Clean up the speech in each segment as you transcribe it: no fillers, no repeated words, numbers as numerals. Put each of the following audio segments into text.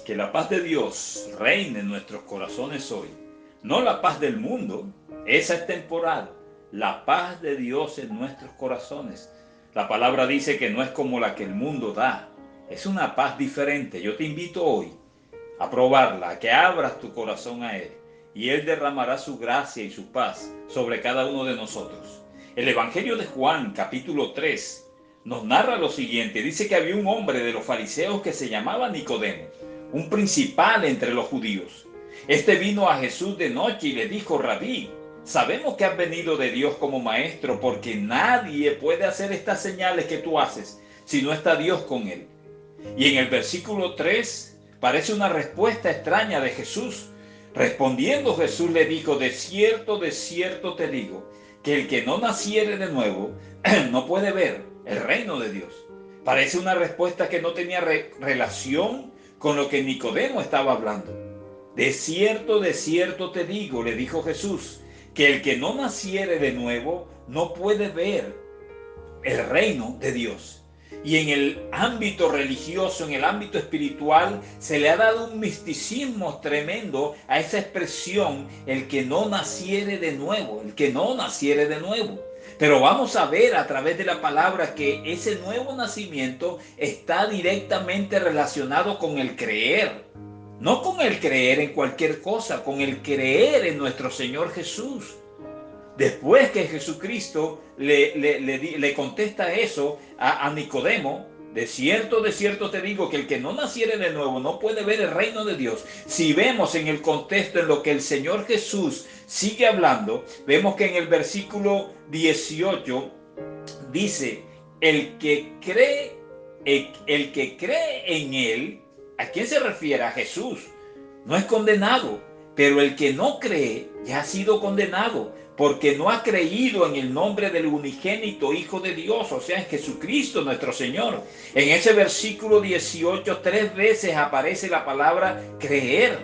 Que la paz de Dios reine en nuestros corazones hoy. No la paz del mundo, esa es temporal. La paz de Dios en nuestros corazones. La palabra dice que no es como la que el mundo da. Es una paz diferente. Yo te invito hoy a probarla, a que abras tu corazón a Él. Y Él derramará su gracia y su paz sobre cada uno de nosotros. El Evangelio de Juan, capítulo 3, nos narra lo siguiente. Dice que había un hombre de los fariseos que se llamaba Nicodemo, un principal entre los judíos. Este vino a Jesús de noche y le dijo: Rabí, sabemos que has venido de Dios como maestro, porque nadie puede hacer estas señales que tú haces si no está Dios con él. Y en el versículo 3 parece una respuesta extraña de Jesús. Respondiendo, Jesús le dijo: de cierto te digo, que el que no naciere de nuevo no puede ver el reino de Dios. Parece una respuesta que no tenía relación con lo que Nicodemo estaba hablando. De cierto te digo, le dijo Jesús, que el que no naciere de nuevo no puede ver el reino de Dios. Y en el ámbito religioso, en el ámbito espiritual, se le ha dado un misticismo tremendo a esa expresión: el que no naciere de nuevo, el que no naciere de nuevo. Pero vamos a ver a través de la palabra que ese nuevo nacimiento está directamente relacionado con el creer. No con el creer en cualquier cosa, con el creer en nuestro Señor Jesús. Después que Jesucristo le contesta eso a Nicodemo: de cierto te digo, que el que no naciere de nuevo no puede ver el reino de Dios. Si vemos en el contexto en lo que el Señor Jesús sigue hablando, vemos que en el versículo 18 dice: el que cree en él. ¿A quién se refiere? A Jesús. No es condenado, pero el que no cree ya ha sido condenado, porque no ha creído en el nombre del unigénito Hijo de Dios, o sea, en Jesucristo nuestro Señor. En ese versículo 18, 3 veces aparece la palabra creer.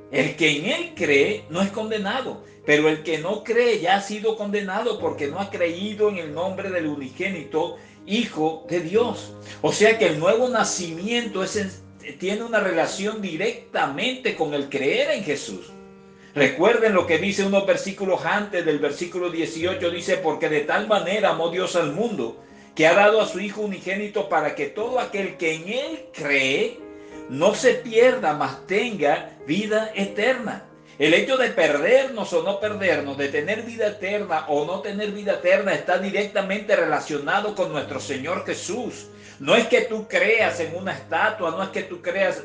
El que en él cree no es condenado, pero el que no cree ya ha sido condenado, porque no ha creído en el nombre del unigénito Hijo de Dios. O sea que el nuevo nacimiento tiene una relación directamente con el creer en Jesús. Recuerden lo que dice unos versículos antes del versículo 18. Dice: porque de tal manera amó Dios al mundo, que ha dado a su Hijo unigénito, para que todo aquel que en él cree no se pierda, mas tenga vida eterna. El hecho de perdernos o no perdernos, de tener vida eterna o no tener vida eterna, está directamente relacionado con nuestro Señor Jesús. No es que tú creas en una estatua, no es que tú creas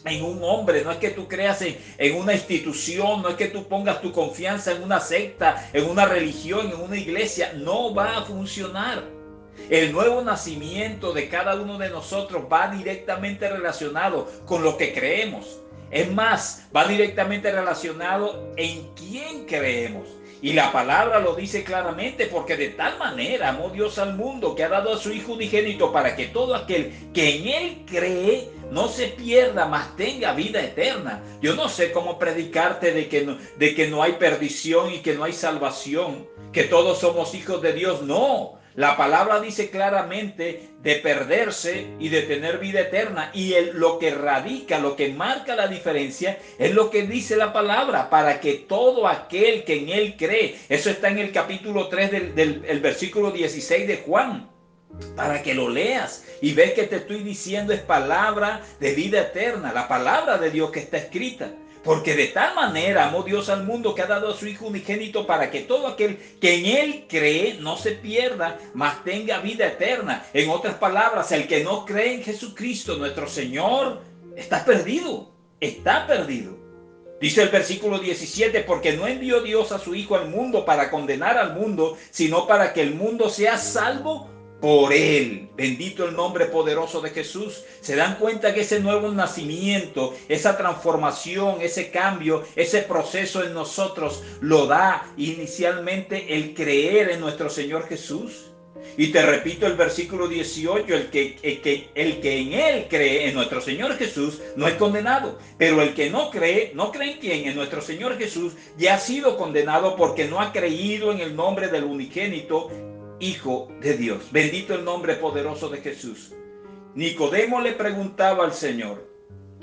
en un hombre, no es que tú creas en una institución, no es que tú pongas tu confianza en una secta, en una religión, en una iglesia. No va a funcionar. El nuevo nacimiento de cada uno de nosotros va directamente relacionado con lo que creemos. Es más, va directamente relacionado en quién creemos. Y la palabra lo dice claramente: porque de tal manera amó Dios al mundo, que ha dado a su Hijo unigénito, para que todo aquel que en él cree no se pierda, mas tenga vida eterna. Yo no sé cómo predicarte de que no hay perdición y que no hay salvación, que todos somos hijos de Dios. No. La palabra dice claramente de perderse y de tener vida eterna. Y lo que radica, lo que marca la diferencia, es lo que dice la palabra: para que todo aquel que en él cree. Eso está en el capítulo 3 del versículo 16 de Juan. Para que lo leas y ves que te estoy diciendo es palabra de vida eterna, la palabra de Dios que está escrita. Porque de tal manera amó Dios al mundo, que ha dado a su Hijo unigénito, para que todo aquel que en él cree no se pierda, mas tenga vida eterna. En otras palabras, el que no cree en Jesucristo nuestro Señor está perdido, está perdido. Dice el versículo 17: porque no envió Dios a su Hijo al mundo para condenar al mundo, sino para que el mundo sea salvo por él. Bendito el nombre poderoso de Jesús. Se dan cuenta que ese nuevo nacimiento, esa transformación, ese cambio, ese proceso en nosotros lo da inicialmente el creer en nuestro Señor Jesús. Y te repito el versículo 18: el que en él cree, en nuestro Señor Jesús, no es condenado. Pero el que no cree en quién, en nuestro Señor Jesús, ya ha sido condenado, porque no ha creído en el nombre del unigénito Hijo de Dios. Bendito el nombre poderoso de Jesús. Nicodemo le preguntaba al Señor: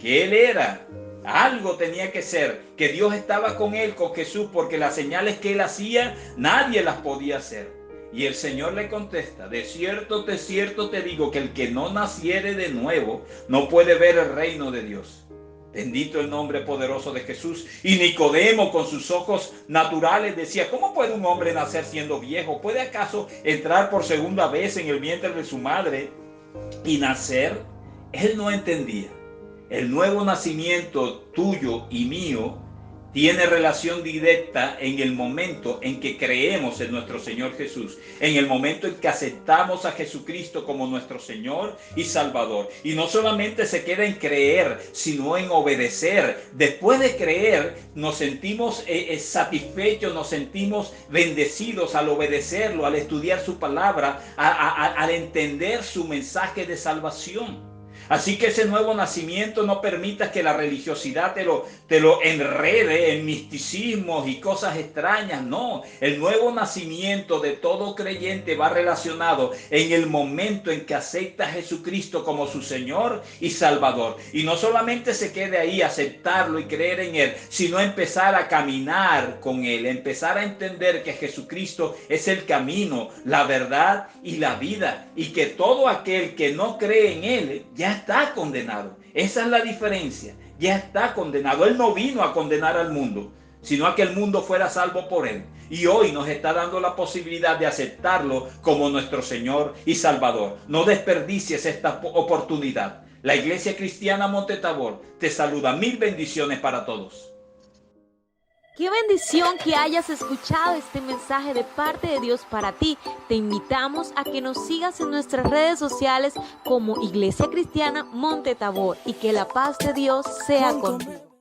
que él era. Algo tenía que ser, que Dios estaba con él, con Jesús, porque las señales que él hacía, nadie las podía hacer. Y el Señor le contesta, de cierto te digo que el que no naciere de nuevo no puede ver el reino de Dios. Bendito el nombre poderoso de Jesús. Y Nicodemo con sus ojos naturales decía, ¿cómo puede un hombre nacer siendo viejo? ¿Puede acaso entrar por segunda vez en el vientre de su madre y nacer? Él no entendía. El nuevo nacimiento tuyo y mío tiene relación directa en el momento en que creemos en nuestro Señor Jesús, en el momento en que aceptamos a Jesucristo como nuestro Señor y Salvador. Y no solamente se queda en creer, sino en obedecer. Después de creer, nos sentimos satisfechos, nos sentimos bendecidos al obedecerlo, al estudiar su palabra, al entender su mensaje de salvación. Así que ese nuevo nacimiento no permita que la religiosidad te lo enrede en misticismos y cosas extrañas. No, el nuevo nacimiento de todo creyente va relacionado en el momento en que acepta a Jesucristo como su Señor y Salvador. Y no solamente se quede ahí, aceptarlo y creer en Él, sino empezar a caminar con Él, empezar a entender que Jesucristo es el camino, la verdad y la vida. Y que todo aquel que no cree en Él ya está condenado. Esa es la diferencia. Ya está condenado. Él no vino a condenar al mundo, sino a que el mundo fuera salvo por él. Y hoy nos está dando la posibilidad de aceptarlo como nuestro Señor y Salvador. No desperdicies esta oportunidad. La Iglesia Cristiana Monte Tabor te saluda. Mil bendiciones para todos. Qué bendición que hayas escuchado este mensaje de parte de Dios para ti. Te invitamos a que nos sigas en nuestras redes sociales como Iglesia Cristiana Monte Tabor y que la paz de Dios sea contigo.